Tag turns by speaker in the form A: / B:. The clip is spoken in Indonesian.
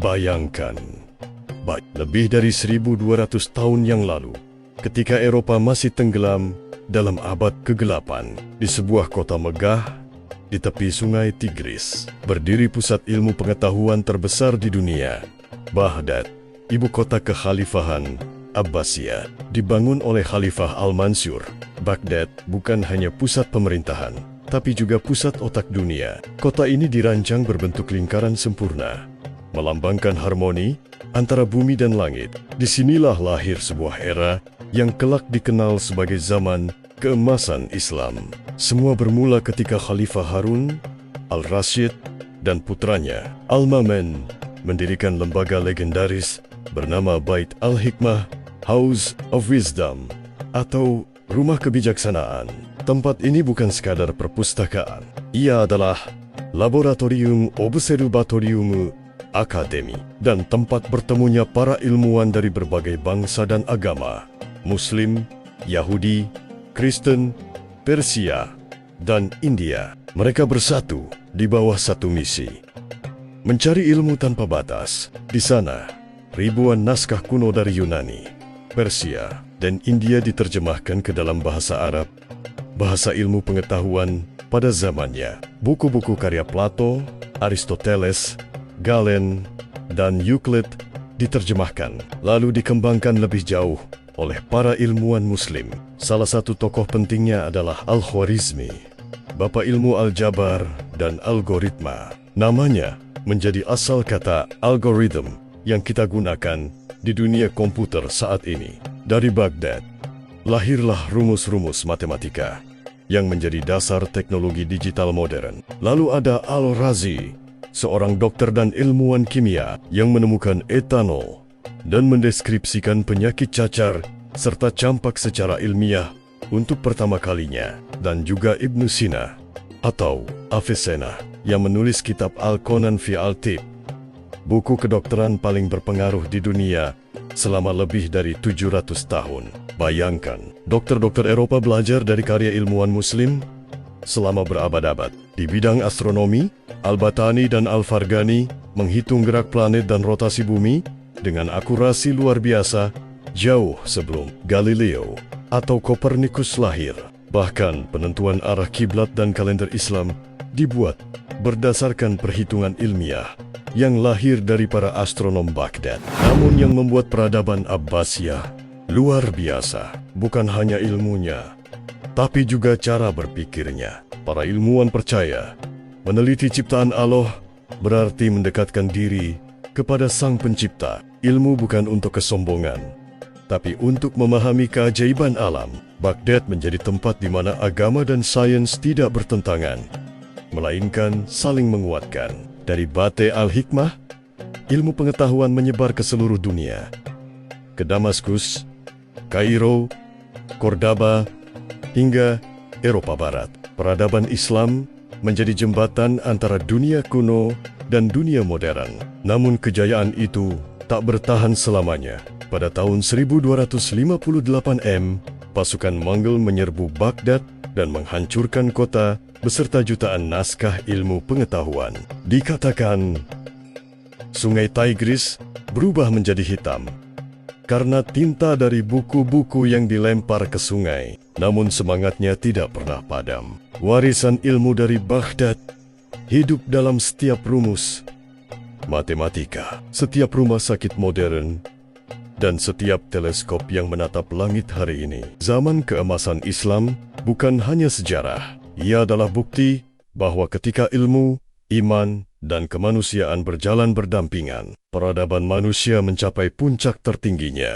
A: Bayangkan, lebih dari 1200 tahun yang lalu, ketika Eropa masih tenggelam dalam abad kegelapan, di sebuah kota megah di tepi sungai Tigris, berdiri pusat ilmu pengetahuan terbesar di dunia. Baghdad, ibu kota kekhalifahan Abbasiyah, dibangun oleh Khalifah Al-Mansur. Baghdad bukan hanya pusat pemerintahan, tapi juga pusat otak dunia. Kota ini dirancang berbentuk lingkaran sempurna, melambangkan harmoni antara bumi dan langit. Disinilah lahir sebuah era yang kelak dikenal sebagai zaman keemasan Islam. Semua bermula ketika Khalifah Harun Al-Rashid dan putranya Al-Mamun mendirikan lembaga legendaris bernama Bait Al-Hikmah, House of Wisdom, atau Rumah Kebijaksanaan. Tempat ini bukan sekadar perpustakaan. Ia adalah Laboratorium Observatorium Akademi dan tempat bertemunya para ilmuwan dari berbagai bangsa dan agama, Muslim, Yahudi, Kristen, Persia, dan India. Mereka bersatu di bawah satu misi: mencari ilmu tanpa batas. Di sana, ribuan naskah kuno dari Yunani, Persia, dan India diterjemahkan ke dalam bahasa Arab, bahasa ilmu pengetahuan pada zamannya. Buku-buku karya Plato, Aristoteles, Galen, dan Euclid diterjemahkan, lalu dikembangkan lebih jauh oleh para ilmuwan Muslim. Salah satu tokoh pentingnya adalah Al-Khwarizmi, bapak ilmu aljabar dan algoritma. Namanya menjadi asal kata algorithm yang kita gunakan di dunia komputer saat ini. Dari Baghdad, lahirlah rumus-rumus matematika yang menjadi dasar teknologi digital modern. Lalu ada Al-Razi, seorang dokter dan ilmuwan kimia yang menemukan etanol dan mendeskripsikan penyakit cacar serta campak secara ilmiah untuk pertama kalinya. Dan juga Ibnu Sina atau Avicenna yang menulis kitab Al-Konan fi Al-Tib, buku kedokteran paling berpengaruh di dunia selama lebih dari 700 tahun. Bayangkan, dokter-dokter Eropa belajar dari karya ilmuwan Muslim selama berabad-abad. Di bidang astronomi, Al-Batani dan Al-Farghani menghitung gerak planet dan rotasi bumi dengan akurasi luar biasa jauh sebelum Galileo atau Kopernikus lahir. Bahkan penentuan arah kiblat dan kalender Islam dibuat berdasarkan perhitungan ilmiah yang lahir dari para astronom Baghdad. Namun yang membuat peradaban Abbasiyah luar biasa bukan hanya ilmunya, tapi juga cara berpikirnya. Para ilmuwan percaya meneliti ciptaan Allah berarti mendekatkan diri kepada Sang Pencipta. Ilmu bukan untuk kesombongan, tapi untuk memahami keajaiban alam. Baghdad menjadi tempat di mana agama dan sains tidak bertentangan, melainkan saling menguatkan. Dari Bait Al-Hikmah, ilmu pengetahuan menyebar ke seluruh dunia. Ke Damaskus, Kairo, Cordoba, hingga Eropa Barat. Peradaban Islam menjadi jembatan antara dunia kuno dan dunia modern. Namun kejayaan itu tak bertahan selamanya. Pada tahun 1258 M, pasukan Mongol menyerbu Baghdad dan menghancurkan kota beserta jutaan naskah ilmu pengetahuan. Dikatakan, sungai Tigris berubah menjadi hitam karena tinta dari buku-buku yang dilempar ke sungai. Namun semangatnya tidak pernah padam. Warisan ilmu dari Baghdad hidup dalam setiap rumus matematika, setiap rumah sakit modern, dan setiap teleskop yang menatap langit hari ini. Zaman keemasan Islam bukan hanya sejarah. Ia adalah bukti bahwa ketika ilmu, iman, dan kemanusiaan berjalan berdampingan, peradaban manusia mencapai puncak tertingginya.